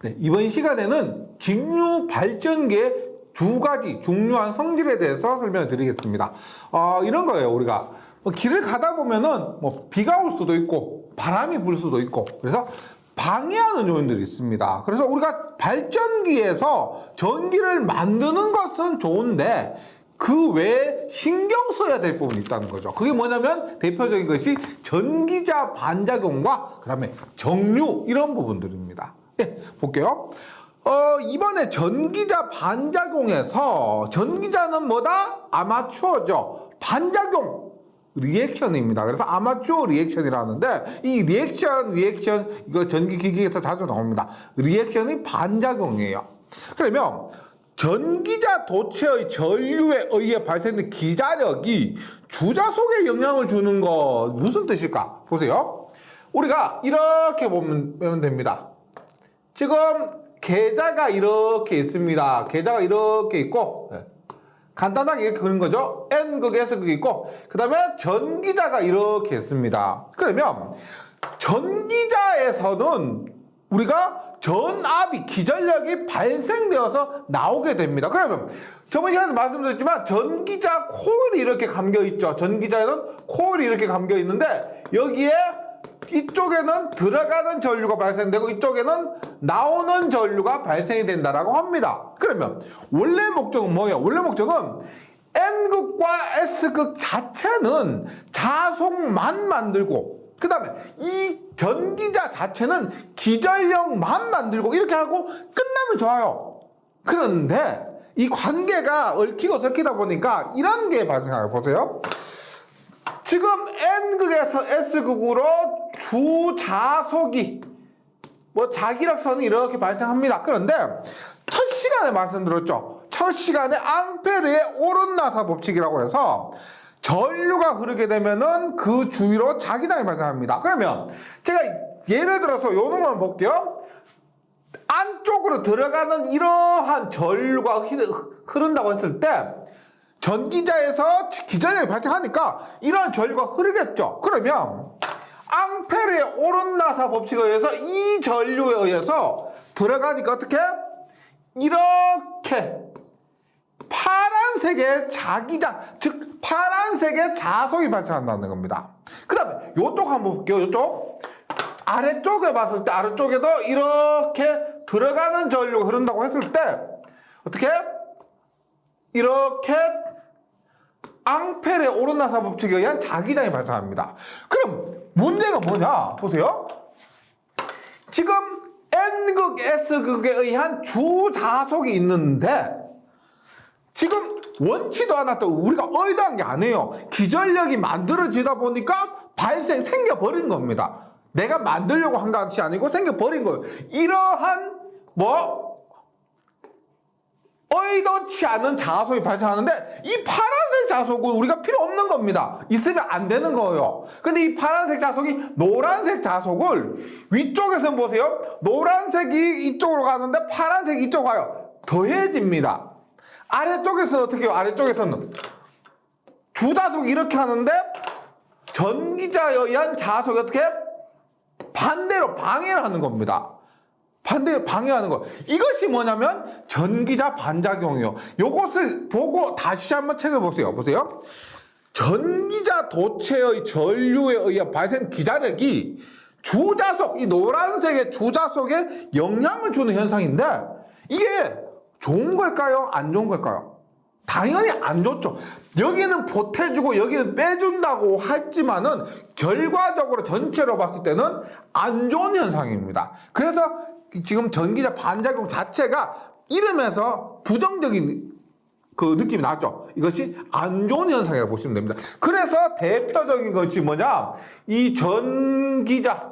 네, 이번 시간에는 직류 발전기의 두 가지 중요한 성질에 대해서 설명을 드리겠습니다. 이런 거예요. 우리가 길을 가다 보면은 비가 올 수도 있고 바람이 불 수도 있고 그래서 방해하는 요인들이 있습니다. 그래서 우리가 발전기에서 전기를 만드는 것은 좋은데 그 외에 신경 써야 될 부분이 있다는 거죠. 그게 뭐냐면 대표적인 것이 전기자 반작용과 그 다음에 정류 이런 부분들입니다. 네, 볼게요. 이번에 전기자 반작용에서 전기자는 뭐다? 아마추어죠. 반작용 리액션입니다. 그래서 아마추어 리액션이라는데 이 리액션 이거 전기기기에서 자주 나옵니다. 리액션이 반작용이에요. 그러면 전기자 도체의 전류에 의해 발생된 기자력이 주자 속에 영향을 주는 거 무슨 뜻일까? 보세요. 우리가 이렇게 보면 됩니다. 지금 계자가 이렇게 있습니다. 계자가 이렇게 있고 간단하게 이렇게 그린 거죠. N극, S극이 있고 그 다음에 전기자가 이렇게 있습니다. 그러면 전기자에서는 우리가 전압이 기전력이 발생되어서 나오게 됩니다. 그러면 저번 시간에 말씀드렸지만 전기자 코일이 이렇게 감겨 있죠. 전기자에는 코일이 이렇게 감겨 있는데 여기에 이쪽에는 들어가는 전류가 발생되고 이쪽에는 나오는 전류가 발생이 된다라고 합니다. 그러면 원래 목적은 뭐예요? 원래 목적은 N극과 S극 자체는 자속만 만들고 그 다음에 이 전기자 자체는 기전력만 만들고 이렇게 하고 끝나면 좋아요. 그런데 이 관계가 얽히고 설키다 보니까 이런 게 발생해요. 보세요. 지금 N극에서 S극으로 주자속이 자기력선이 이렇게 발생합니다. 그런데 첫 시간에 말씀드렸죠. 첫 시간에 앙페르의 오른나사 법칙이라고 해서 전류가 흐르게 되면은 그 주위로 자기장이 발생합니다. 그러면 제가 예를 들어서 요 놈만 볼게요. 안쪽으로 들어가는 이러한 전류가 흐른다고 했을 때 전기자에서 기전력이 발생하니까 이러한 전류가 흐르겠죠. 그러면 앙페르의 오른나사 법칙에 의해서 이 전류에 의해서 들어가니까 어떻게? 이렇게 파란색의 자기장, 즉 파란색의 자속이 발생한다는 겁니다. 그 다음에 요쪽 한번 볼게요. 요쪽 아래쪽에 봤을 때 아래쪽에도 이렇게 들어가는 전류가 흐른다고 했을 때 어떻게? 이렇게 앙페르의 오른나사 법칙에 의한 자기장이 발생합니다. 그럼 문제가 뭐냐? 보세요. 지금 N극, S극에 의한 주자속이 있는데 지금 원치도 않았다고 우리가 의도한 게 아니에요. 기전력이 만들어지다 보니까 생겨버린 겁니다. 내가 만들려고 한 것이 아니고 생겨버린 거예요. 이러한 의도치 않은 자속이 발생하는데 이 파란색 자속은 우리가 필요 없는 겁니다. 있으면 안 되는 거예요. 근데 이 파란색 자속이 노란색 자속을 위쪽에서 보세요. 노란색이 이쪽으로 가는데 파란색이 이쪽으로 가요. 더해집니다. 아래쪽에서 어떻게 해요? 아래쪽에서는 주자속이 이렇게 하는데 전기자에 의한 자속이 어떻게 해? 반대로 방해를 하는 겁니다. 반대로 방해하는 거. 이것이 뭐냐면 전기자 반작용이요. 요것을 보고 다시 한번 책을 보세요. 보세요. 전기자 도체의 전류에 의해 발생 기자력이 주자속, 이 노란색의 주자속에 영향을 주는 현상인데 이게 좋은 걸까요? 안 좋은 걸까요? 당연히 안 좋죠. 여기는 보태주고 여기는 빼준다고 했지만은 결과적으로 전체로 봤을 때는 안 좋은 현상입니다. 그래서 지금 전기자 반작용 자체가 이름에서 부정적인 그 느낌이 나죠. 이것이 안 좋은 현상이라고 보시면 됩니다. 그래서 대표적인 것이 뭐냐? 이 전기자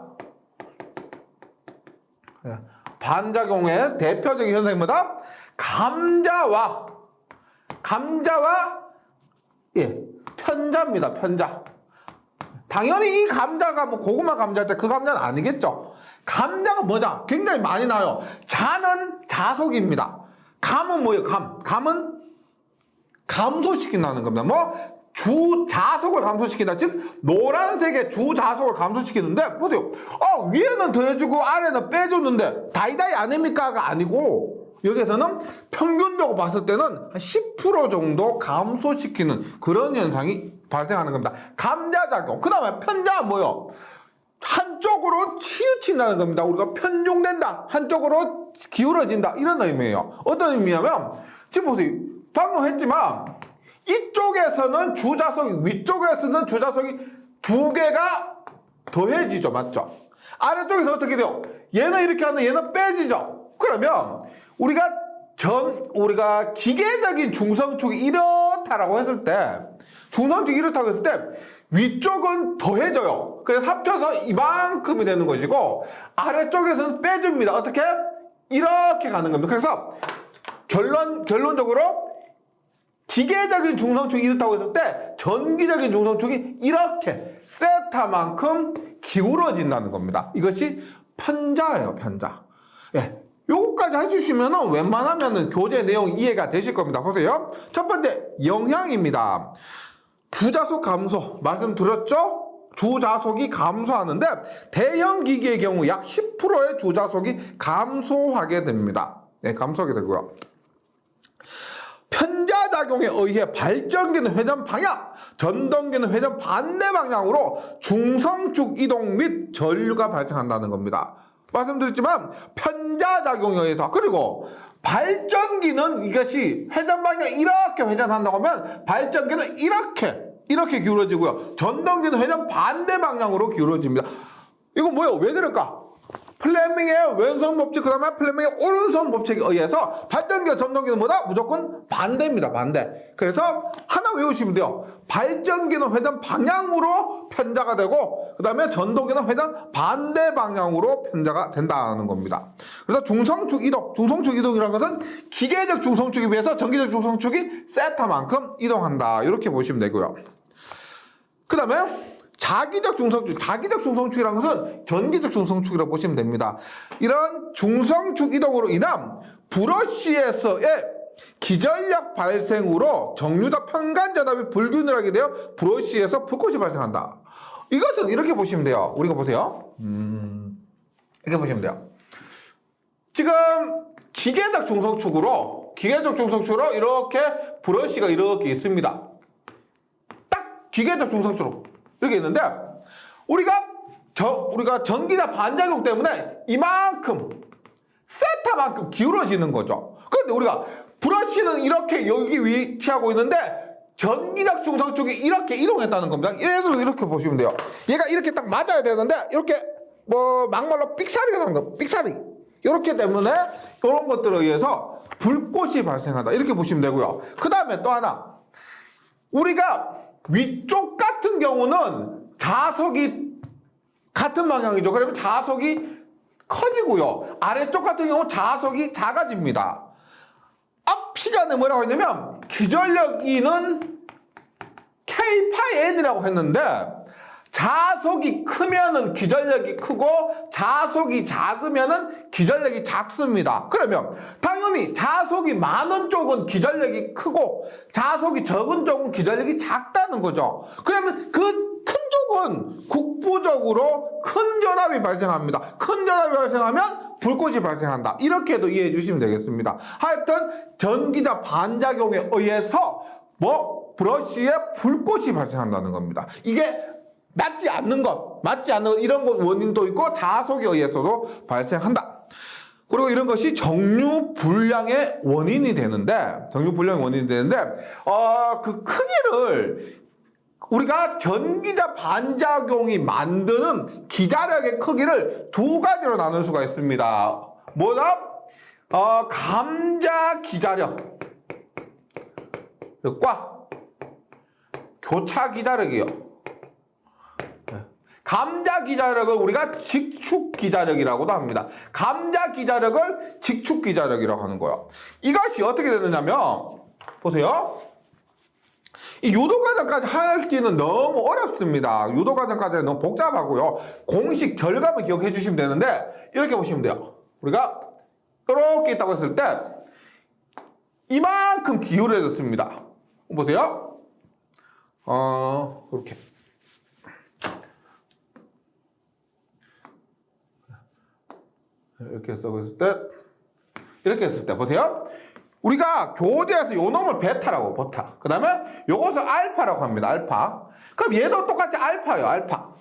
반작용의 대표적인 현상이 뭐다? 감자와 편자입니다. 편자. 당연히 이 감자가 고구마 감자일 때 그 감자는 아니겠죠. 감자가 뭐냐? 굉장히 많이 나요. 자는 자속입니다. 감은 뭐예요? 감은 감소시킨다는 겁니다. 주자속을 감소시킨다. 즉 노란색의 주자속을 감소시키는데 보세요. 위에는 더해주고 아래는 빼줬는데 다이다이 아닙니까가 아니고 여기에서는 평균적으로 봤을 때는 한 10% 정도 감소시키는 그런 현상이 발생하는 겁니다. 감자작용. 그 다음에 편자는 뭐요? 한쪽으로 치우친다는 겁니다. 우리가 편중된다. 한쪽으로 기울어진다. 이런 의미예요. 어떤 의미냐면 지금 보세요. 방금 했지만 이쪽에서는 주자석이, 위쪽에서는 주자석이 두 개가 더해지죠. 맞죠? 아래쪽에서 어떻게 돼요? 얘는 이렇게 하는데 얘는 빼지죠. 그러면 우리가 기계적인 중성축이 이렇다라고 했을 때, 중성축이 이렇다고 했을 때 위쪽은 더해져요. 그래서 합쳐서 이만큼이 되는 것이고 아래쪽에서는 빼줍니다. 어떻게? 이렇게 가는 겁니다. 그래서 결론적으로 기계적인 중성축이 이렇다고 했을 때 전기적인 중성축이 이렇게 세타만큼 기울어진다는 겁니다. 이것이 편자예요. 편자. 예. 요거까지 해주시면은 웬만하면은 교재 내용 이해가 되실 겁니다. 보세요. 첫 번째 영향입니다. 주자속 감소 말씀드렸죠? 주자속이 감소하는데 대형 기기의 경우 약 10%의 주자속이 감소하게 됩니다. 네, 감소하게 되고요. 편자작용에 의해 발전기는 회전 방향, 전동기는 회전 반대 방향으로 중성축 이동 및 전류가 발생한다는 겁니다. 말씀드렸지만 편자작용에 의해서, 그리고 발전기는 이것이 회전 방향 이렇게 회전한다고 하면 발전기는 이렇게 기울어지고요. 전동기는 회전 반대 방향으로 기울어집니다. 이거 뭐예요? 왜 그럴까? 플레밍의 왼손 법칙, 그 다음에 플레밍의 오른손 법칙에 의해서 발전기와 전동기는 뭐다? 무조건 반대입니다. 반대. 그래서 하나 외우시면 돼요. 발전기는 회전 방향으로 편자가 되고 그 다음에 전동기는 회전 반대 방향으로 편자가 된다는 겁니다. 그래서 중성축 이동이라는 것은 기계적 중성축에 비해서 전기적 중성축이 세타만큼 이동한다. 이렇게 보시면 되고요. 그 다음에 자기적 중성축이라는 것은 전기적 중성축이라고 보시면 됩니다. 이런 중성축 이동으로 인한 브러쉬에서의 기전력 발생으로 정류자 편간전압이 불균일하게 되어 브러쉬에서 불꽃이 발생한다. 이것은 이렇게 보시면 돼요. 우리가 보세요. 이렇게 보시면 돼요. 지금 기계적 중성축으로 이렇게 브러쉬가 이렇게 있습니다. 딱 기계적 중성축으로 이렇게 있는데 우리가 전기자 반작용 때문에 이만큼 세타만큼 기울어지는 거죠. 그런데 우리가 브러쉬는 이렇게 여기 위치하고 있는데 전기적 중성축이 이렇게 이동했다는 겁니다. 예를 들어 이렇게 보시면 돼요. 얘가 이렇게 딱 맞아야 되는데 이렇게 막말로 삑사리가 나는 거, 삑사리. 이렇게 때문에 이런 것들에 의해서 불꽃이 발생한다. 이렇게 보시면 되고요. 그 다음에 또 하나, 우리가 위쪽 같은 경우는 자석이 같은 방향이죠. 그러면 자석이 커지고요. 아래쪽 같은 경우 자석이 작아집니다. 앞 시간에 뭐라고 했냐면 기전력 E는 K 파이 N이라고 했는데 자석이 크면은 기전력이 크고 자석이 작으면은 기전력이 작습니다. 그러면 당연히 자석이 많은 쪽은 기전력이 크고 자석이 적은 쪽은 기전력이 작다는 거죠. 그러면 그 큰 쪽은 국부적으로 큰 전압이 발생합니다. 큰 전압이 발생하면 불꽃이 발생한다. 이렇게도 이해해 주시면 되겠습니다. 하여튼 전기자 반작용에 의해서 브러쉬에 불꽃이 발생한다는 겁니다. 이게 맞지 않는 이런 것 원인도 있고 자석에 의해서도 발생한다. 그리고 이런 것이 정류 불량의 원인이 되는데 그 크기를 우리가 전기자 반작용이 만드는 기자력의 크기를 두 가지로 나눌 수가 있습니다. 뭐다? 감자 기자력과 교차 기자력이요. 감자 기자력을 우리가 직축 기자력이라고도 합니다. 감자 기자력을 직축 기자력이라고 하는 거예요. 이것이 어떻게 되느냐면 보세요. 이 유도과정까지 하기는 너무 어렵습니다. 유도과정까지는 너무 복잡하고요. 공식 결과만 기억해 주시면 되는데 이렇게 보시면 돼요. 우리가 이렇게 있다고 했을 때 이만큼 기울어졌습니다. 보세요. 이렇게. 이렇게 했을 때, 보세요. 우리가 교재에서 요 놈을 베타라고, 베타. 그 다음에 요것을 알파라고 합니다, 알파. 그럼 얘도 똑같이 알파예요, 알파.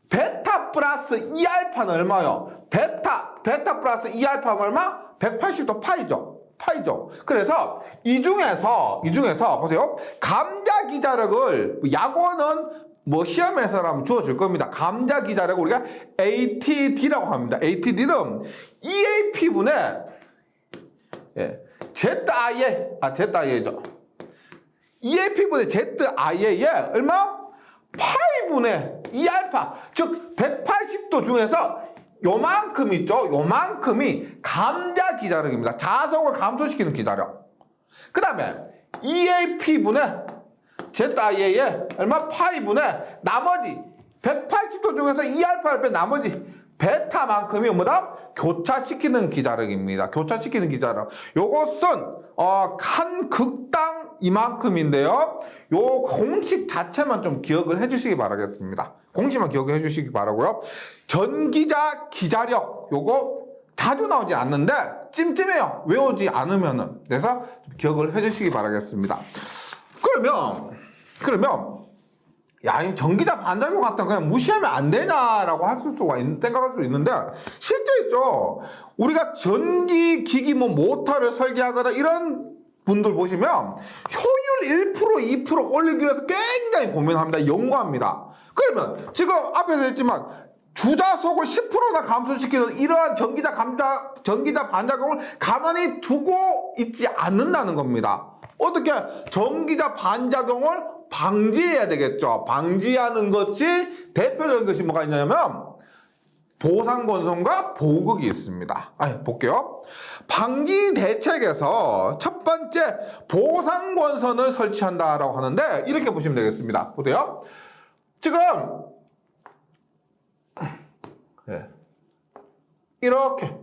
베타 플러스 2알파는 얼마요? 베타 플러스 2알파는 얼마? 180도 파이죠. 그래서 이 중에서 보세요. 감자 기자력을 약원은 뭐 시험에서라면 주어질 겁니다. 감자 기자력을 우리가 ATD라고 합니다. ATD는 EAP분의 ZIA죠. EAP분의 ZIA에 얼마? 파이분의 2알파, 즉 180도 중에서 요만큼 있죠. 요만큼이 감자 기자력입니다. 자석을 감소시키는 기자력. 그 다음에 EAP분의 ZIA에 얼마? 파이분의 나머지 180도 중에서 2알파를 뺀 나머지 베타만큼이 뭐다? 교차시키는 기자력입니다. 교차시키는 기자력. 요것은 한 극당 이만큼인데요. 요 공식 자체만 좀 기억을 해주시기 바라겠습니다. 공식만 기억을 해주시기 바라고요. 전기자 기자력 요거 자주 나오지 않는데 찜찜해요. 외우지 않으면은. 그래서 기억을 해주시기 바라겠습니다. 그러면 야, 이 전기자 반작용 같은 거 그냥 무시하면 안 되냐라고 생각할 수 있는데, 실제 있죠. 우리가 전기기기 모터를 설계하거나 이런 분들 보시면 효율 1%, 2% 올리기 위해서 굉장히 고민합니다. 연구합니다. 그러면 지금 앞에서 했지만 주자속을 10%나 감소시키는 이러한 전기자 반작용을 가만히 두고 있지 않는다는 겁니다. 어떻게 전기자 반작용을 방지해야 되겠죠. 방지하는 것이 대표적인 것이 뭐가 있냐면 보상건선과 보극이 있습니다. 볼게요. 방지 대책에서 첫 번째 보상건선을 설치한다라고 하는데 이렇게 보시면 되겠습니다. 보세요. 지금 이렇게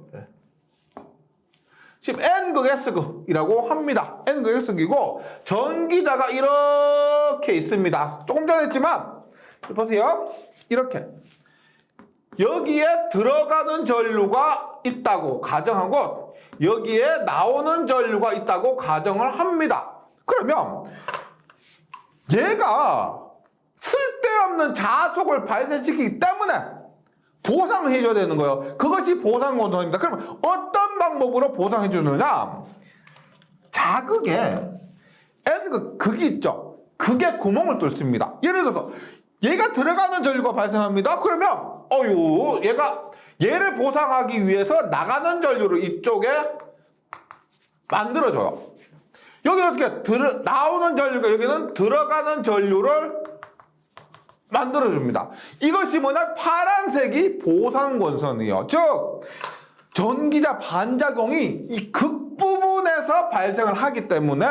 지금 N극, S극이라고 합니다. N극, S극이고 전기자가 이렇게 있습니다. 조금 전에 했지만 보세요. 이렇게 여기에 들어가는 전류가 있다고 가정하고 여기에 나오는 전류가 있다고 가정을 합니다. 그러면 얘가 쓸데없는 자속을 발생시키기 때문에 보상을 해줘야 되는 거예요. 그것이 보상건선입니다. 그러면 어떤 방법으로 보상해 주느냐? 자극에 극이 있죠. 극에 구멍을 뚫습니다. 예를 들어서 얘가 들어가는 전류가 발생합니다. 그러면 얘를 보상하기 위해서 나가는 전류를 이쪽에 만들어줘요. 여기 어떻게 나오는 전류가 여기는 들어가는 전류를 만들어줍니다. 이것이 뭐냐? 파란색이 보상건선이에요. 즉 전기자 반작용이 이 극부분에서 발생을 하기 때문에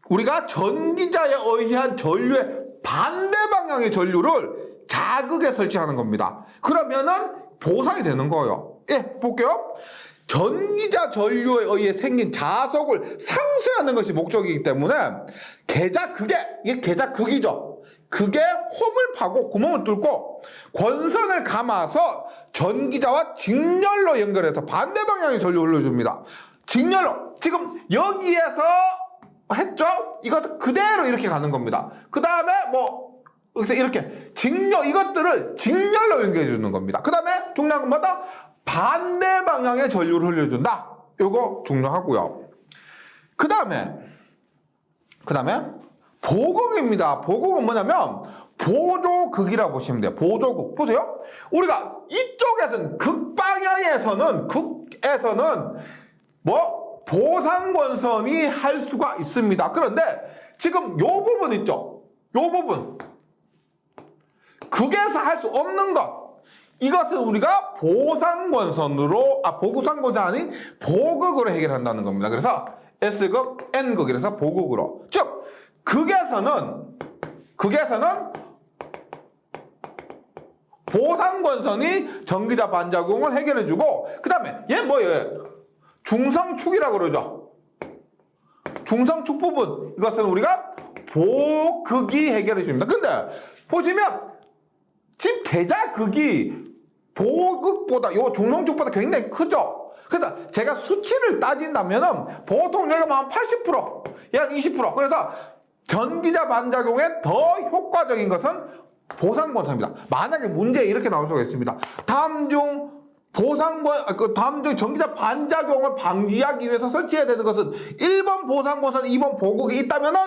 우리가 전기자에 의한 전류의 반대 방향의 전류를 자극에 설치하는 겁니다. 그러면은 보상이 되는 거예요. 볼게요. 전기자 전류에 의해 생긴 자석을 상쇄하는 것이 목적이기 때문에 이게 계자극이죠. 그게 홈을 파고 구멍을 뚫고 권선을 감아서 전기자와 직렬로 연결해서 반대 방향의 전류를 흘려줍니다. 직렬로 지금 여기에서 했죠? 이것도 그대로 이렇게 가는 겁니다. 그 다음에 이렇게 이것들을 직렬로 연결해 주는 겁니다. 그 다음에 중요한 건 뭐다? 반대 방향의 전류를 흘려준다. 요거 중요하고요. 그 다음에 보극입니다. 보극은 뭐냐면 보조극이라고 보시면 돼요. 보조극. 보세요. 우리가 이쪽에서는 극방향에서는 보상건선이 할 수가 있습니다. 그런데 지금 요 부분 있죠. 요 부분. 극에서 할 수 없는 것. 이것은 우리가 보상건선이 아닌 보극으로 해결한다는 겁니다. 그래서 S극, N극이라서 보극으로. 즉 극에서는 보상건선이 전기자 반작용을 해결해주고 그 다음에 얘 뭐예요? 중성축이라고 그러죠. 중성축 부분 이것은 우리가 보극이 해결해 줍니다. 근데 보시면 지금 대자극이 보극보다 요 중성축보다 굉장히 크죠. 그래서 제가 수치를 따진다면은 보통 여기가 한 80%, 약 20%. 그래서 전기자 반작용에 더 효과적인 것은 보상권선입니다. 만약에 문제에 이렇게 나올 수가 있습니다. 다음 중 전기자 반작용을 방지하기 위해서 설치해야 되는 것은 1번 보상권선, 2번 보극이 있다면은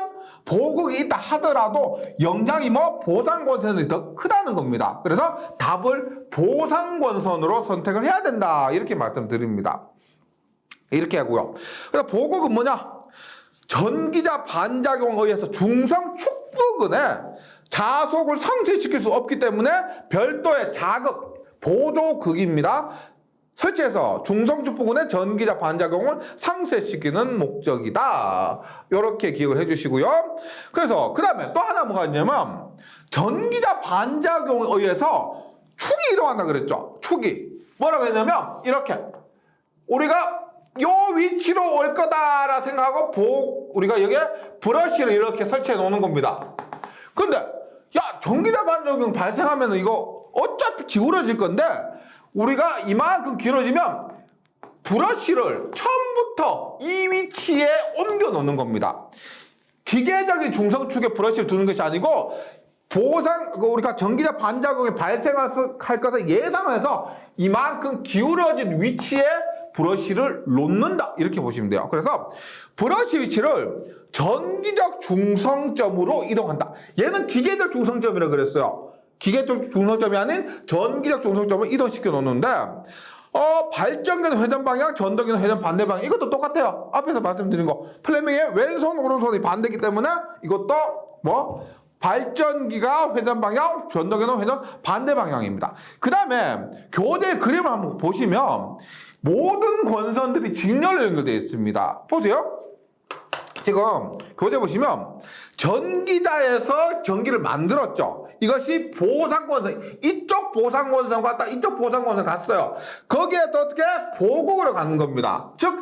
보극이 있다 하더라도 영향이 보상권선이 더 크다는 겁니다. 그래서 답을 보상권선으로 선택을 해야 된다. 이렇게 말씀드립니다. 이렇게 하고요. 그래서 보극은 뭐냐? 전기자 반작용에 의해서 중성 축부근에 자속을 상쇄시킬 수 없기 때문에 별도의 자극, 보조극입니다. 설치해서 중성축부근의 전기자 반작용을 상쇄시키는 목적이다. 이렇게 기억을 해주시고요. 그래서 그 다음에 또 하나 뭐가 있냐면 전기자 반작용에 의해서 축이 이동한다 그랬죠. 축이 뭐라고 했냐면 이렇게 우리가 요 위치로 올 거다라 생각하고 우리가 여기에 브러쉬를 이렇게 설치해 놓는 겁니다. 근데 야 전기자 반작용 발생하면 이거 어차피 기울어질 건데 우리가 이만큼 길어지면 브러쉬를 처음부터 이 위치에 옮겨 놓는 겁니다. 기계적인 중성축에 브러쉬를 두는 것이 아니고 우리가 전기자 반작용이 발생할 것을 예상해서 이만큼 기울어진 위치에 브러쉬를 놓는다. 이렇게 보시면 돼요. 그래서 브러쉬 위치를 전기적 중성점으로 이동한다. 얘는 기계적 중성점이라고 그랬어요. 기계적 중성점이 아닌 전기적 중성점을 이동시켜 놓는데 발전기는 회전 방향, 전동기는 회전 반대 방향. 이것도 똑같아요. 앞에서 말씀드린 거. 플레밍의 왼손 오른손이 반대이기 때문에 이것도 발전기가 회전 방향, 전동기는 회전 반대 방향입니다. 그 다음에 교대 그림을 한번 보시면 모든 권선들이 직렬로 연결되어 있습니다. 보세요. 지금 교재 보시면 전기자에서 전기를 만들었죠. 이것이 보상권선, 이쪽 보상권선과 딱 이쪽 보상권선 갔어요. 거기에 또 어떻게 보극으로 가는 겁니다. 즉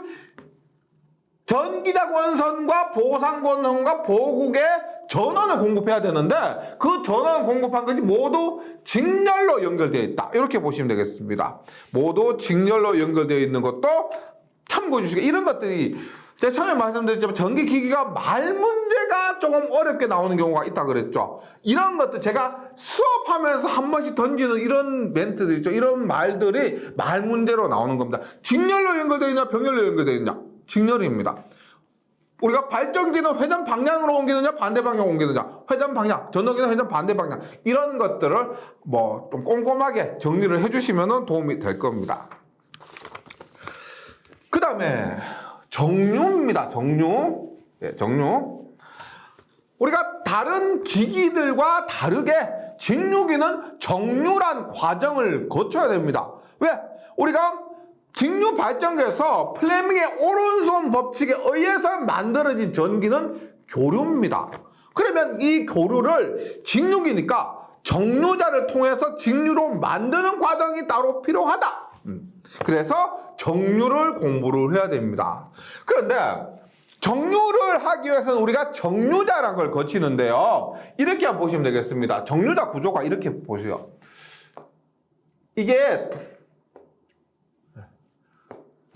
전기자 권선과 보상권선과 보극에 전원을 공급해야 되는데 그 전원 공급한 것이 모두 직렬로 연결되어 있다. 이렇게 보시면 되겠습니다. 모두 직렬로 연결되어 있는 것도 참고해 주시고 이런 것들이 제가 처음에 말씀드렸지만 전기기기가 말 문제가 조금 어렵게 나오는 경우가 있다 그랬죠. 이런 것들 제가 수업하면서 한 번씩 던지는 이런 멘트들 있죠. 이런 말들이 말 문제로 나오는 겁니다. 직렬로 연결되어 있냐 병렬로 연결되어 있냐. 직렬입니다. 우리가 발전기는 회전 방향으로 옮기느냐 반대 방향으로 옮기느냐 회전 방향, 전동기는 회전 반대 방향 이런 것들을 좀 꼼꼼하게 정리를 해주시면 도움이 될 겁니다. 그 다음에 정류입니다. 정류. 예, 정류. 우리가 다른 기기들과 다르게 직류기는 정류란 과정을 거쳐야 됩니다. 왜? 우리가 직류 발전기에서 플레밍의 오른손 법칙에 의해서 만들어진 전기는 교류입니다. 그러면 이 교류를 직류기니까 정류자를 통해서 직류로 만드는 과정이 따로 필요하다. 그래서 정류를 공부를 해야 됩니다. 그런데 정류를 하기 위해서는 우리가 정류자라는 걸 거치는데요. 이렇게 한번 보시면 되겠습니다. 정류자 구조가 이렇게 보세요. 이게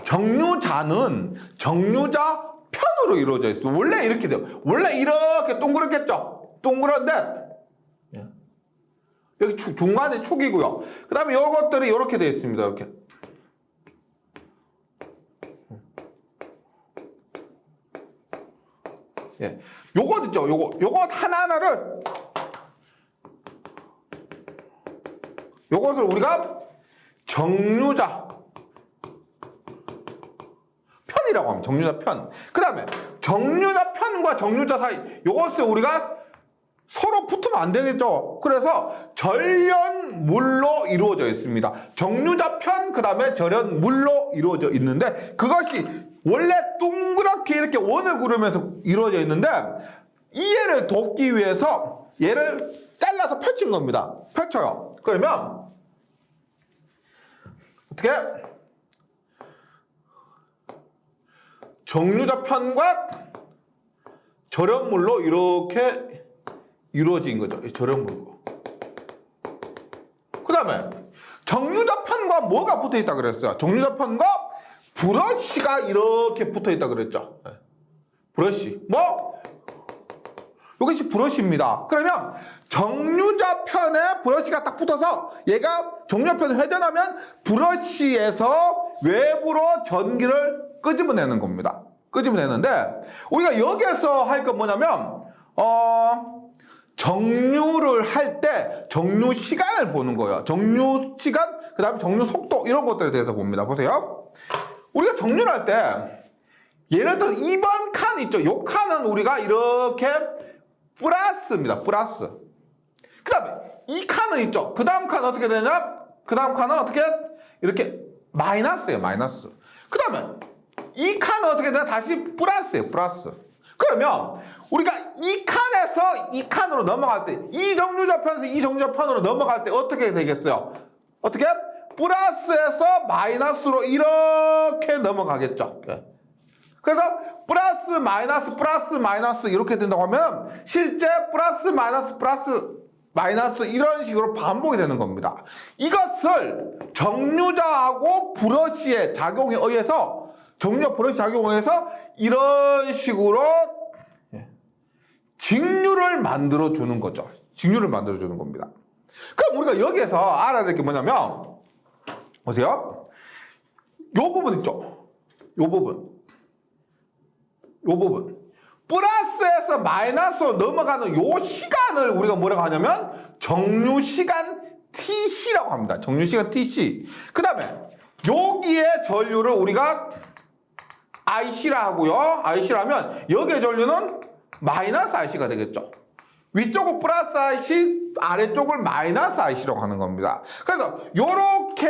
정류자는 정류자 편으로 이루어져 있어요. 원래 이렇게 돼요. 원래 이렇게 동그랗겠죠? 동그란데 여기 중간에 축이고요. 그 다음에 이것들이 이렇게 되어 있습니다. 이렇게. 예. 요것 있죠? 요것 하나하나를 요것을 우리가 정류자 편이라고 합니다. 정류자 편. 그 다음에 정류자 편과 정류자 사이 요것을 우리가 서로 붙으면 안 되겠죠. 그래서 절연물로 이루어져 있습니다. 정류자 편, 그 다음에 절연물로 이루어져 있는데 그것이 원래 동그랗게 이렇게 원을 그루면서 이루어져 있는데 이해를 돕기 위해서 얘를 잘라서 펼친 겁니다. 펼쳐요. 그러면 어떻게? 정류자 편과 절연물로 이렇게 이루어진 거죠. 절연물로. 그 다음에 정류자편과 뭐가 붙어 있다 그랬어요? 정류자편과 브러쉬가 이렇게 붙어 있다 그랬죠. 브러쉬. 뭐? 이것이 브러쉬입니다. 그러면 정류자편에 브러쉬가 딱 붙어서 얘가 정류자편을 회전하면 브러쉬에서 외부로 전기를 끄집어내는 겁니다. 끄집어내는데 우리가 여기에서 할 건 뭐냐면 정류를 할 때 정류 시간을 보는 거예요. 정류 시간, 그 다음에 정류 속도 이런 것들에 대해서 봅니다. 보세요. 우리가 정류를 할 때 예를 들어 2번 칸 있죠. 이 칸은 우리가 이렇게 플러스입니다. 플러스. 그 다음에 이 칸은 있죠. 그 다음 칸은 어떻게 되냐? 그 다음 칸은 어떻게? 이렇게 마이너스예요. 마이너스. 그 다음에 이 칸은 어떻게 되냐? 다시 플러스예요. 플러스. 그러면 우리가 이 칸에서 이 칸으로 넘어갈 때, 이 정류자편에서 이 정류자편으로 넘어갈 때 어떻게 되겠어요? 어떻게? 플러스에서 마이너스로 이렇게 넘어가겠죠. 그래서 플러스 마이너스 이렇게 된다고 하면 실제 플러스 마이너스 이런 식으로 반복이 되는 겁니다. 이것을 정류자하고 브러쉬의 작용에 의해서 정류자 브러쉬 작용에 의해서 이런 식으로 직류를 만들어 주는 거죠. 직류를 만들어 주는 겁니다. 그럼 우리가 여기에서 알아야 될 게 뭐냐면 보세요. 요 부분 있죠. 요 부분 플러스에서 마이너스로 넘어가는 요 시간을 우리가 뭐라고 하냐면 정류시간 TC라고 합니다. 정류시간 TC. 그 다음에 여기에 전류를 우리가 IC라 하고요. IC라면 여기에 전류는 마이너스 IC가 되겠죠. 위쪽은 플러스 IC, 아래쪽을 마이너스 IC라고 하는 겁니다. 그래서 요렇게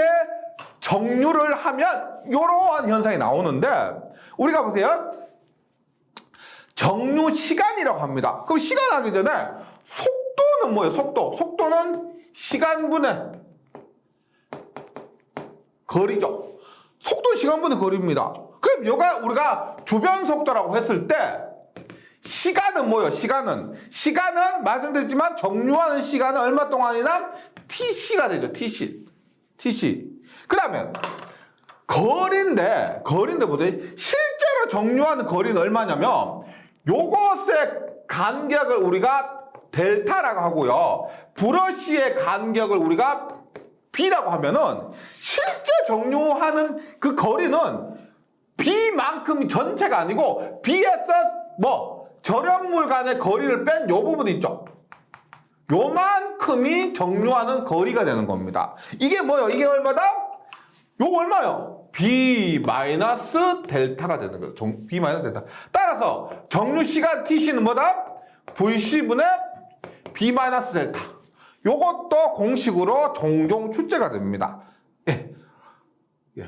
정류를 하면 요러한 현상이 나오는데 우리가 보세요. 정류 시간이라고 합니다. 그럼 시간 하기 전에 속도는 뭐예요? 속도는 시간분의 거리죠. 속도 시간분의 거리입니다. 그럼 요가 우리가 주변 속도라고 했을 때 시간은 뭐예요? 시간은 말씀드렸지만 정류하는 시간은 얼마 동안이나 TC가 되죠. TC. 그 다음에 거리인데 보세요. 실제로 정류하는 거리는 얼마냐면 요것의 간격을 우리가 델타라고 하고요. 브러쉬의 간격을 우리가 B라고 하면은 실제 정류하는 그 거리는 B만큼 전체가 아니고 B에서 절연물 간의 거리를 뺀 요 부분 있죠. 요만큼이 정류하는 거리가 되는 겁니다. 이게 뭐예요? 이게 얼마다? 요거 얼마요? B 마이너스 델타가 되는 거예요. B 마이너스 델타. 따라서 정류 시간 TC는 뭐다? VC분의 B 마이너스 델타. 요것도 공식으로 종종 출제가 됩니다.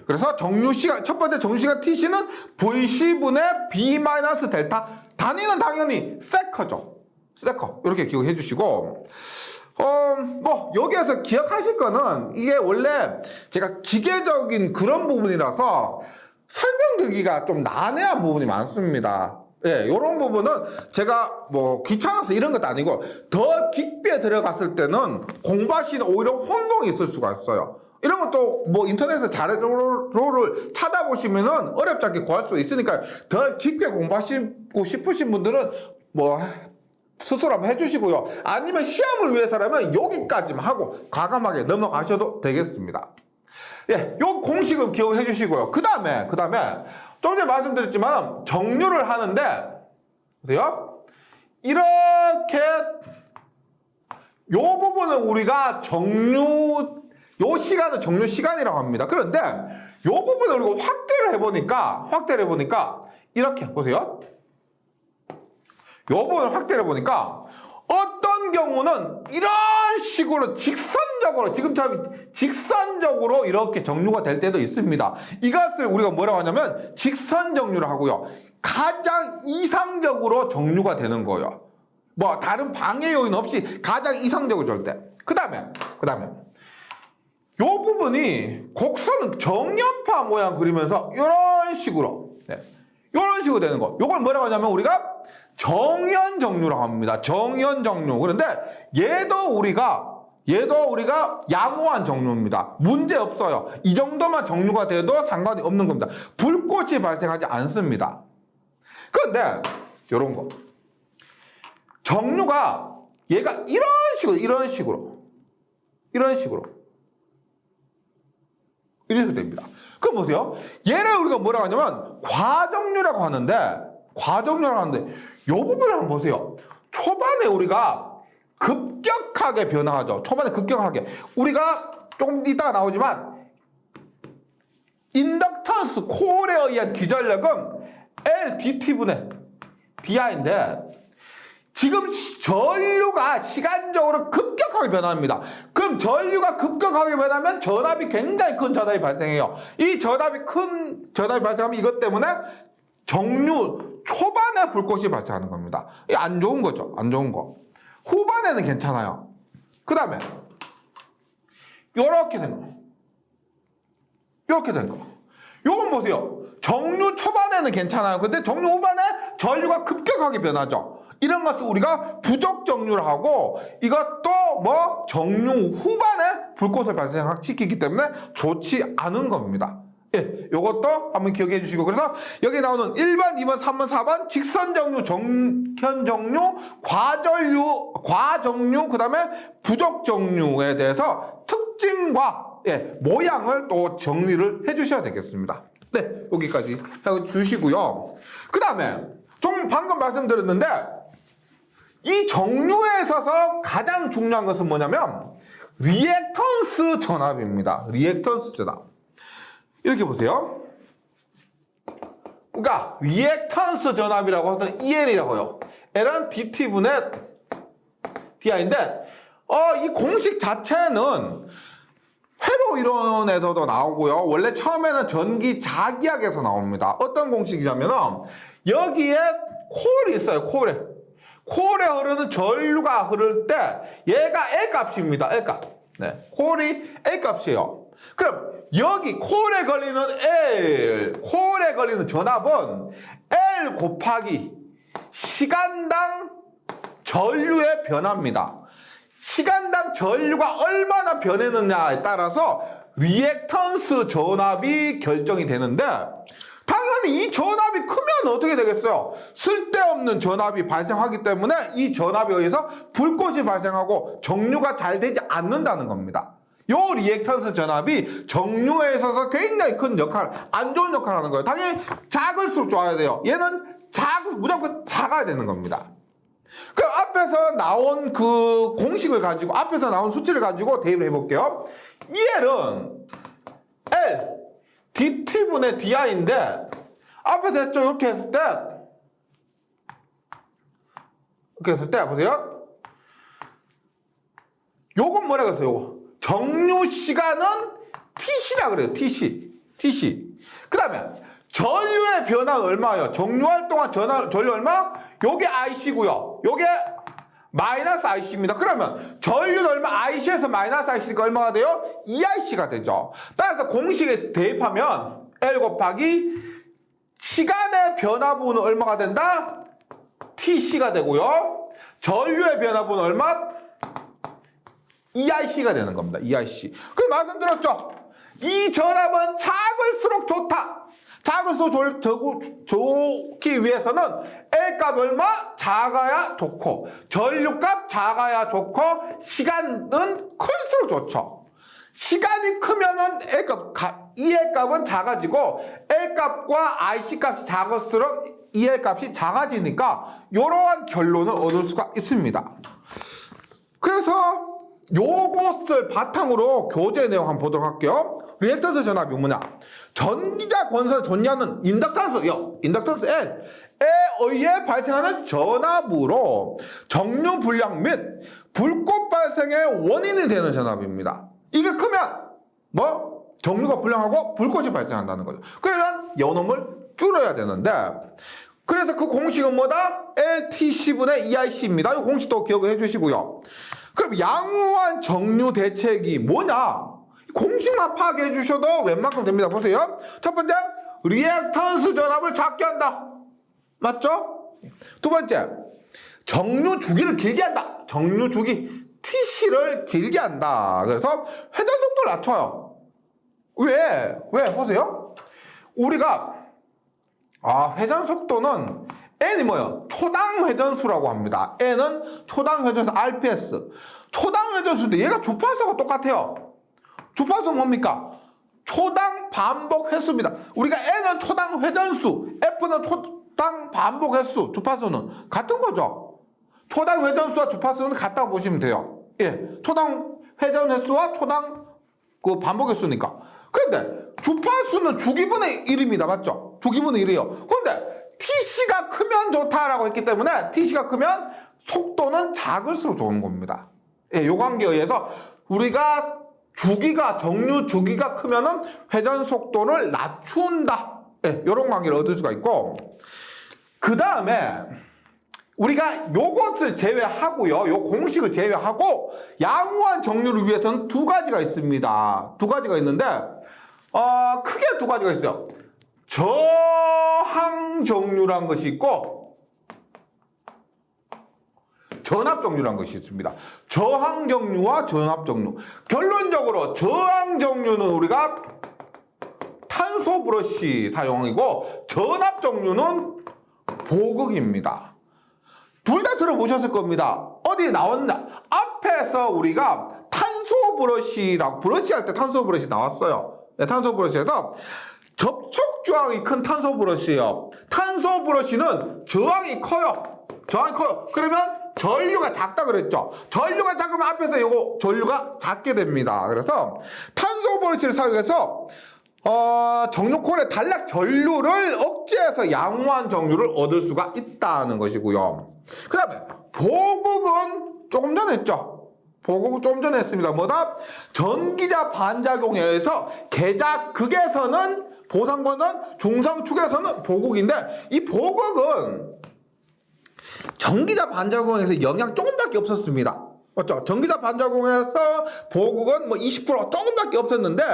그래서 정류 시간, 첫 번째 정류 시간 TC는 VC분의 B 마이너스 델타. 단위는 당연히 세커죠. 세커. 이렇게 기억해 주시고. 여기에서 기억하실 거는 이게 원래 제가 기계적인 그런 부분이라서 설명드리기가 좀 난해한 부분이 많습니다. 이런 부분은 제가 귀찮아서 이런 것도 아니고 더 깊게 들어갔을 때는 공부하시는 오히려 혼동이 있을 수가 있어요. 이런 것도 인터넷에 자료를 찾아보시면은 어렵지 않게 구할 수 있으니까 더 깊게 공부하시고 싶으신 분들은 스스로 한번 해주시고요. 아니면 시험을 위해서라면 여기까지만 하고 과감하게 넘어가셔도 되겠습니다. 요 공식은 기억을 해주시고요. 그 다음에 좀 전에 말씀드렸지만 정류를 하는데 보세요. 이렇게 요 부분은 우리가 요 시간은 정류 시간이라고 합니다. 그런데 요 부분을 우리가 확대를 해보니까 이렇게 보세요. 요 부분을 확대를 해보니까 어떤 경우는 이런 식으로 직선적으로 지금처럼 직선적으로 이렇게 정류가 될 때도 있습니다. 이것을 우리가 뭐라고 하냐면 직선 정류를 하고요. 가장 이상적으로 정류가 되는 거예요. 다른 방해 요인 없이 가장 이상적으로 절대. 그 다음에 요 부분이 곡선은 정연파 모양 그리면서 이런 식으로 되는 거. 요걸 뭐라고 하냐면 우리가 정연 정류라고 합니다. 정연 정류. 그런데 얘도 우리가 양호한 정류입니다. 문제 없어요. 이 정도만 정류가 돼도 상관이 없는 겁니다. 불꽃이 발생하지 않습니다. 그런데 이런 거 정류가 얘가 이런 식으로 이렇게 됩니다. 그럼 보세요. 얘를 우리가 뭐라고 하냐면 과정류라고 하는데 이 부분을 한번 보세요. 초반에 우리가 급격하게 변화하죠. 초반에 급격하게. 우리가 조금 이따가 나오지만 인덕턴스 콜에 의한 기전력은 LDT분의 DI인데 지금 전류가 시간적으로 급격하게 변합니다. 그럼 전류가 급격하게 변하면 전압이 굉장히 큰 전압이 발생해요. 이 큰 전압이 발생하면 이것 때문에 정류 초반에 불꽃이 발생하는 겁니다. 이게 안 좋은 거죠. 안 좋은 거. 후반에는 괜찮아요. 그 다음에 요렇게 된 거. 요렇게 된 거. 요건 보세요. 정류 초반에는 괜찮아요. 근데 정류 후반에 전류가 급격하게 변하죠. 이런 것을 우리가 부족 정류를 하고 이것도 뭐 정류 후반에 불꽃을 발생시키기 때문에 좋지 않은 겁니다. 예, 요것도 한번 기억해 주시고 그래서 여기 나오는 1번, 2번, 3번, 4번 직선 정류, 정현 정류, 과정류, 그 다음에 부족 정류에 대해서 특징과 모양을 또 정리를 해 주셔야 되겠습니다. 네, 여기까지 해 주시고요. 그 다음에 좀 방금 말씀드렸는데 이 정류에 있어서 가장 중요한 것은 뭐냐면 리액턴스 전압입니다. 리액턴스 전압. 이렇게 보세요. 그러니까 리액턴스 전압이라고 하던 EL이라고요. L은 DT분의 DI인데 이 공식 자체는 회로 이론에서도 나오고요. 원래 처음에는 전기 자기학에서 나옵니다. 어떤 공식이냐면 여기에 콜이 있어요. 콜에 흐르는 전류가 흐를 때 얘가 L 값입니다. L 값. 네, 콜이 L 값이에요. 그럼 여기 콜에 걸리는 전압은 L 곱하기 시간당 전류의 변화입니다. 시간당 전류가 얼마나 변했느냐에 따라서 리액턴스 전압이 결정이 되는데 당연히 이 전압이 크면 어떻게 되겠어요? 쓸데없는 전압이 발생하기 때문에 이 전압에 의해서 불꽃이 발생하고 정류가 잘 되지 않는다는 겁니다. 요 리액턴스 전압이 정류에 있어서 굉장히 큰 역할, 안 좋은 역할을 하는 거예요. 당연히 작을수록 좋아야 돼요. 얘는 무조건 작아야 되는 겁니다. 그 앞에서 나온 그 공식을 가지고, 앞에서 나온 수치를 가지고 대입을 해볼게요. EL은 L, DT분의 DI인데, 앞에서 했죠? 이렇게 했을 때, 보세요. 요건 뭐라고 했어요, 요거? 정류 시간은 TC라 그래요. TC. 그 다음에 전류의 변화는 얼마예요? 정류할 동안 전류 얼마? 요게 IC고요. 요게 마이너스 IC입니다. 그러면 전류는 얼마? IC에서 마이너스 IC니까 얼마가 돼요? EIC가 되죠. 따라서 공식에 대입하면 L 곱하기 시간의 변화분은 얼마가 된다? TC가 되고요. 전류의 변화분은 얼마? EIC가 되는 겁니다. EIC. 그럼 말씀드렸죠? 이 전압은 작을수록 좋다. 작을수록 좋기 위해서는 L값 얼마? 작아야 좋고 전류값 작아야 좋고 시간은 클수록 좋죠. 시간이 크면은 EL값은 작아지고 L값과 IC값이 작을수록 EL값이 작아지니까 이러한 결론을 얻을 수가 있습니다. 그래서 요것을 바탕으로 교재 내용 한번 보도록 할게요. 리액턴스 전압이 뭐냐? 전기자 권선을 존재하는 인덕턴스 L에 의해 발생하는 전압으로 정류 불량 및 불꽃 발생의 원인이 되는 전압입니다. 이게 크면 정류가 불량하고 불꽃이 발생한다는 거죠. 그러면 요놈을 줄여야 되는데 그래서 그 공식은 뭐다? LTC분의 EIC입니다. 이 공식도 기억을 해주시고요. 그럼 양호한 정류 대책이 뭐냐? 공식만 파악해 주셔도 웬만큼 됩니다. 보세요. 첫 번째, 리액턴스 전압을 작게 한다. 맞죠? 두 번째, 정류 주기를 길게 한다. 정류 주기 TC를 길게 한다. 그래서 회전 속도를 낮춰요. 왜 보세요? 우리가 회전 속도는 N이 뭐예요? 초당 회전수라고 합니다. N은 초당 회전수 RPS. 초당 회전수인데 얘가 주파수가 똑같아요. 주파수 뭡니까? 초당 반복 횟수입니다. 우리가 N은 초당 회전수, F는 초당 반복 횟수, 주파수는 같은 거죠. 초당 회전수와 주파수는 같다고 보시면 돼요. 예, 초당 회전 횟수와 초당 그 반복 횟수니까. 그런데 주파수는 주기분의 1입니다. 맞죠? 주기분의 1이에요. 그런데 TC가 크면 좋다라고 했기 때문에 TC가 크면 속도는 작을수록 좋은 겁니다. 예, 요 관계에 의해서 우리가 정류 주기가 크면은 회전 속도를 낮춘다. 예, 요런 관계를 얻을 수가 있고, 그 다음에 우리가 요것을 제외하고요, 요 공식을 제외하고 양호한 정류를 위해서는 두 가지가 있습니다. 두 가지가 있는데 크게 두 가지가 있어요. 저항 정류라는 것이 있고 전압 정류라는 것이 있습니다. 저항 정류와 전압 정류. 결론적으로 저항 정류는 우리가 탄소 브러쉬 사용이고, 전압 정류는 보극입니다. 둘 다 들어보셨을 겁니다. 어디 나왔나? 앞에서 우리가 탄소 브러쉬라고, 브러쉬 할 때 탄소 브러쉬 나왔어요. 네, 탄소 브러쉬에서 접촉 저항이 큰 탄소 브러쉬예요. 탄소 브러쉬는 저항이 커요. 그러면 전류가 작다 그랬죠. 전류가 작으면 앞에서 요거 전류가 작게 됩니다. 그래서 탄소 브러쉬를 사용해서 정류콜의 단락 전류를 억제해서 양호한 정류를 얻을 수가 있다는 것이고요. 그 다음에 보극은 조금 전에 했죠. 보극은 좀 전에 했습니다. 뭐다? 전기자 반작용에 의해서 극에서는 보상권은 중성축에서는 보극인데, 이 보극은 전기자 반작용에서 영향 조금밖에 없었습니다. 맞죠? 전기자 반작용에서 보극은 뭐 20% 조금밖에 없었는데,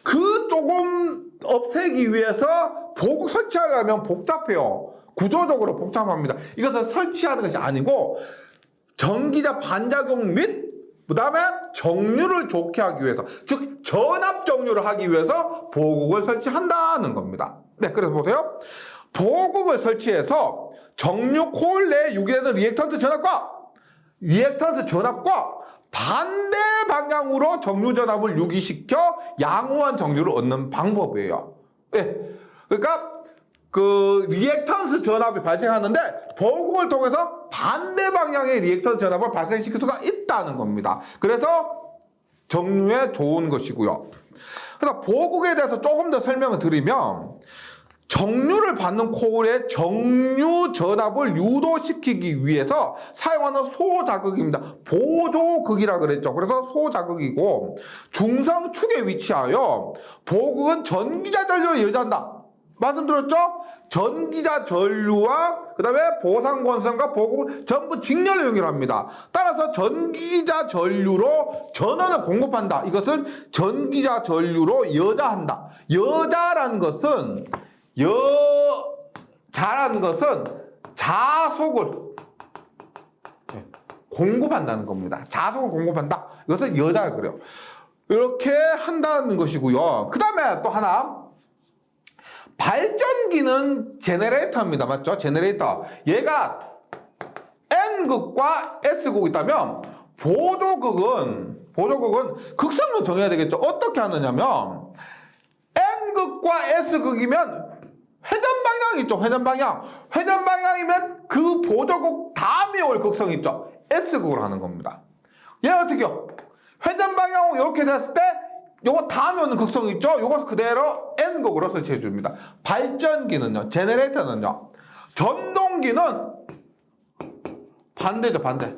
그 조금 없애기 위해서 보극 설치하려면 복잡해요. 구조적으로 복잡합니다. 이것을 설치하는 것이 아니고 전기자 반작용 및 그 다음에 정류를 좋게 하기 위해서, 즉 전압 정류를 하기 위해서 보극을 설치한다는 겁니다. 네, 그래서 보세요. 보극을 설치해서 정류 콜 내에 유기되는 리액턴트 전압과 반대 방향으로 정류 전압을 유기시켜 양호한 정류를 얻는 방법이에요. 네. 그러니까 그 리액턴스 전압이 발생하는데 보극을 통해서 반대 방향의 리액턴스 전압을 발생시킬 수가 있다는 겁니다. 그래서 정류에 좋은 것이고요. 그래서 보극에 대해서 조금 더 설명을 드리면, 정류를 받는 코일의 정류 전압을 유도시키기 위해서 사용하는 소자극입니다. 보조극이라 그랬죠. 그래서 소자극이고, 중성축에 위치하여 보극은 전기자 전류를 여지한다. 말씀드렸죠? 전기자 전류와 그 다음에 보상권선과 보극은 전부 직렬로 연결합니다. 따라서 전기자 전류로 전원을 공급한다. 이것을 전기자 전류로 여자한다. 자라는 것은 자속을 공급한다는 겁니다. 자속을 공급한다. 이것은 여자를 그래요. 이렇게 한다는 것이고요. 그 다음에 또 하나, 발전기는 제네레이터입니다. 맞죠? 제네레이터. 얘가 N극과 S극이 있다면 보조극은 극성을 정해야 되겠죠. 어떻게 하느냐면, N극과 S극이면 회전 방향이 있죠. 회전 방향이면 그 보조극 다음에 올 극성이 있죠. S극으로 하는 겁니다. 얘 어떻게요? 회전 방향으로 이렇게 됐을 때 요거 다음에 오는 극성이 있죠? 요거 그대로 N극으로 설치해 줍니다. 발전기는요, 제네레이터는요, 전동기는 반대죠, 반대.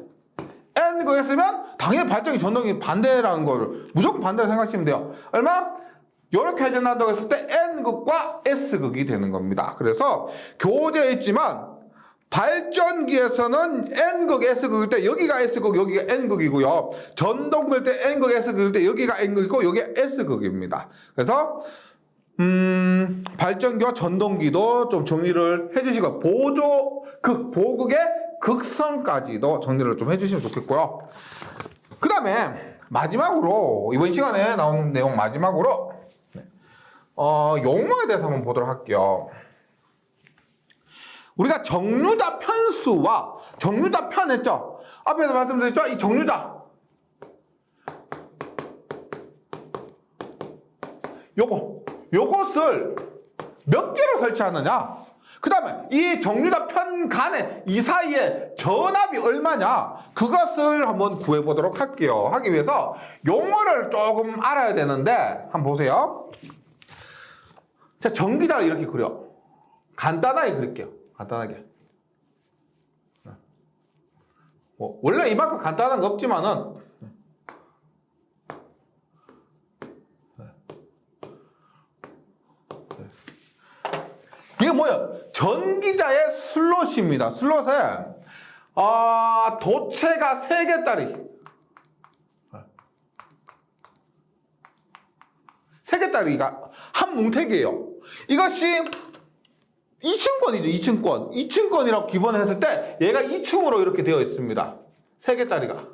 N극 했으면 당연히 발전기, 전동기 반대라는 거를 무조건 반대로 생각하시면 돼요. 얼마? 요렇게 회전한다고 했을 때 N극과 S극이 되는 겁니다. 그래서 교재에 있지만 발전기에서는 N극, S극일 때 여기가 S극, 여기가 N극이고요. 전동기일 때 N극, S극일 때 여기가 N극이고 여기가 S극입니다. 그래서 발전기와 전동기도 좀 정리를 해주시고, 보극의 극성까지도 정리를 좀 해주시면 좋겠고요. 그 다음에 마지막으로 이번 시간에 나오는 내용 마지막으로 용어에 대해서 한번 보도록 할게요. 우리가 정류자 편수와 정류자 편 했죠? 앞에서 말씀드렸죠? 이 정류자 요것을 몇 개로 설치하느냐, 그 다음에 이 정류자 편 간에 이 사이에 전압이 얼마냐, 그것을 한번 구해보도록 할게요. 하기 위해서 용어를 조금 알아야 되는데 한번 보세요. 자, 전기자를 이렇게 그려. 간단하게 그릴게요. 간단하게. 원래 이만큼 간단한 거 없지만은 이게 뭐예요? 전기자의 슬롯입니다. 슬롯에 도체가 3개짜리 3개짜리가 한 뭉태기예요. 이것이 2층권이죠. 2층권이라고 기본했을 때 얘가 2층으로 이렇게 되어 있습니다. 3개짜리가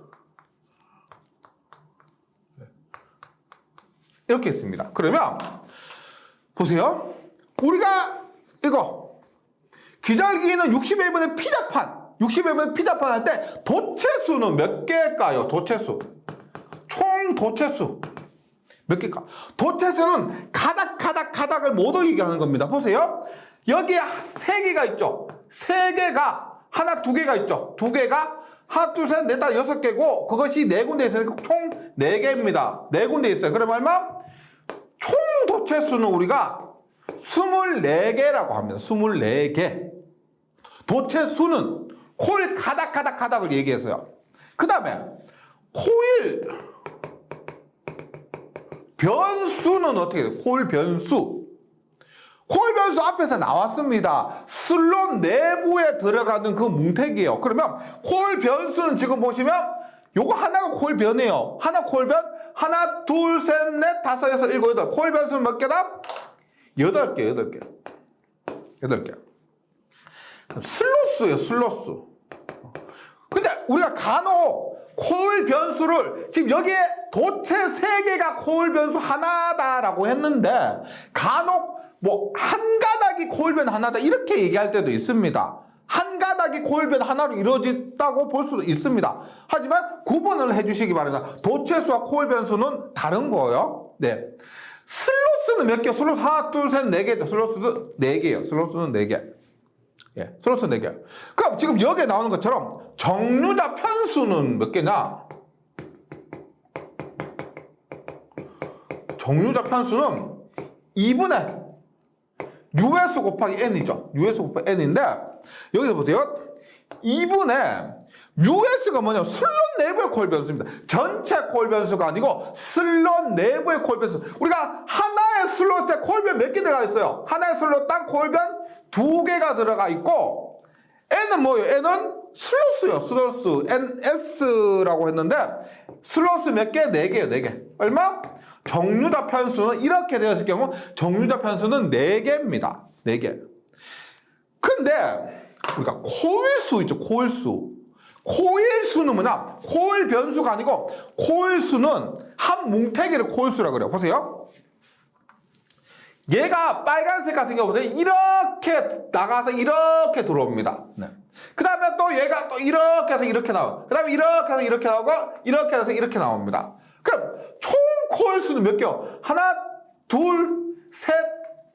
이렇게 있습니다. 그러면 보세요. 우리가 이거 기절기는 61분의 피자판 할 때 도체수는 몇 개일까요? 도체수 총 도체수 몇 개일까? 도체수는 가닥을 모두 얘기하는 겁니다. 보세요. 여기에 3개가 있죠. 3개가 하나 2개가 있죠. 2개가 하나 둘 셋 넷 다섯 6개고 그것이 4군데 있으니까 총 4개입니다. 4군데 있어요. 그럼 얼마? 총 도체수는 우리가 24개라고 합니다. 24개. 도체수는 코일 가닥을 얘기해서요. 그 다음에 코일 변수는 어떻게 돼요? 코일 변수 앞에서 나왔습니다. 슬롯 내부에 들어가는 그 뭉태기예요. 그러면 코일 변수는 지금 보시면 요거 하나가 코일 변이에요. 하나 코일 변, 하나, 둘, 셋, 넷, 다섯, 여섯, 일곱, 여덟. 코일 변수는 몇 개다? 8개. 슬로스예요, 슬로스. 근데 우리가 간혹 코일 변수를 지금 여기에 도체 3개가 코일 변수 하나다라고 했는데 간혹 뭐 한 가닥이 코일 변 하나다 이렇게 얘기할 때도 있습니다. 한 가닥이 코일 변 하나로 이루어졌다고 볼 수도 있습니다. 하지만 구분을 해주시기 바랍니다. 도체수와 코일 변수는 다른 거예요. 네. 슬로스는 몇 개? 슬로스 하나, 둘, 셋, 4개죠. 슬로스는 4개예요. 슬로스는 4개. 예, 슬로스는 4개. 그럼 지금 여기에 나오는 것처럼 정류자 편수는 몇 개냐? 정류자 편수는 2분의 US 곱하기 N이죠. US 곱하기 N인데 여기서 보세요. 2분의 US가 뭐냐? 슬롯 내부의 코일 변수입니다. 전체 코일 변수가 아니고 슬롯 내부의 코일 변수. 우리가 하나의 슬롯에 코일 변 몇 개 들어가 있어요? 하나의 슬롯당 코일 변 2개가 들어가 있고 N은 뭐예요? N은 슬롯스요. 슬롯스. NS라고 했는데 슬롯스 몇 개? 4개예요. 4개. 얼마? 정류자 편수는 이렇게 되었을 경우 정류자 편수는 4개입니다. 4개. 근데 우리가 코일수 있죠. 코일수는 뭐냐? 코일 변수가 아니고 코일수는 한 뭉태기를 코일수라고 그래요. 보세요. 얘가 빨간색 같은 경우는 이렇게 나가서 이렇게 들어옵니다. 네. 그 다음에 또 얘가 또 이렇게 해서 이렇게 나와요. 그 다음에 이렇게 해서 이렇게 나오고 이렇게 해서 이렇게 나옵니다. 그럼 총 코일수는 몇 개요? 하나, 둘, 셋,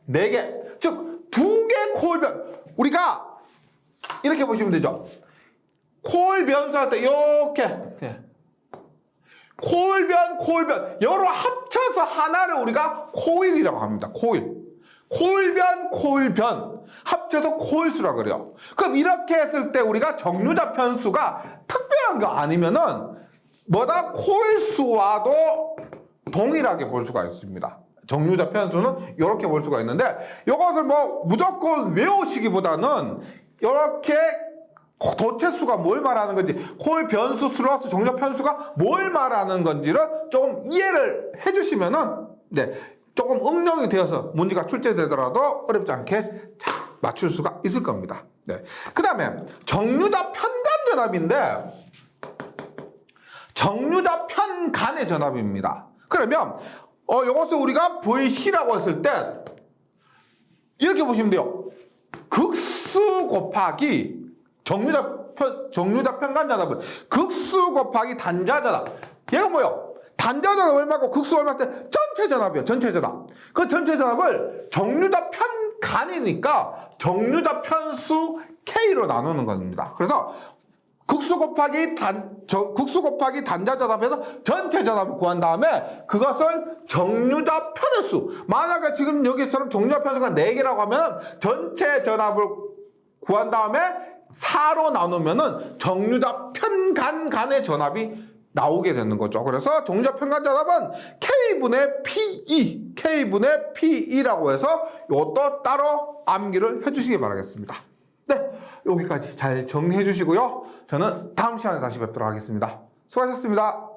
4개. 즉 2개 코일 변. 우리가 이렇게 보시면 되죠. 코일 변수 할 때 이렇게 코일 변 여러 합쳐서 하나를 우리가 코일이라고 합니다. 코일 변 합쳐서 코일수라고 그래요. 그럼 이렇게 했을 때 우리가 정류자 편수가 특별한 거 아니면은 뭐다? 코일수와도 동일하게 볼 수가 있습니다. 정류자 편수는 이렇게 볼 수가 있는데 이것을 뭐 무조건 외우시기보다는 이렇게 도체수가 뭘 말하는 건지, 코일 변수, 슬로스, 정류자 편수가 뭘 말하는 건지를 좀 이해를 해주시면은, 네, 조금 응용이 되어서 문제가 출제되더라도 어렵지 않게 잘 맞출 수가 있을 겁니다. 네. 그 다음에 정류자 편간전압인데 정류자 편간의 전압입니다. 그러면 이것을 우리가 VC라고 했을 때 이렇게 보시면 돼요. 극수 곱하기 정류자 편간 전압은 극수 곱하기 단자 전압. 얘가 뭐예요? 단자 전압 얼마고 극수 얼마 때 전체 전압이에요. 전체 전압. 그 전체 전압을 정류자 편간이니까 정류자 편수 K로 나누는 겁니다. 그래서 극수 곱하기 단자 전압에서 전체 전압을 구한 다음에 그것을 정류자 편의 수. 만약에 지금 여기처럼 정류자 편수가 4개라고 하면 전체 전압을 구한 다음에 4로 나누면은 정류자 편간 간의 전압이 나오게 되는 거죠. 그래서 정류자 편간 전압은 K분의 PE, K분의 PE라고 해서 이것도 따로 암기를 해주시기 바라겠습니다. 네, 여기까지 잘 정리해 주시고요. 저는 다음 시간에 다시 뵙도록 하겠습니다. 수고하셨습니다.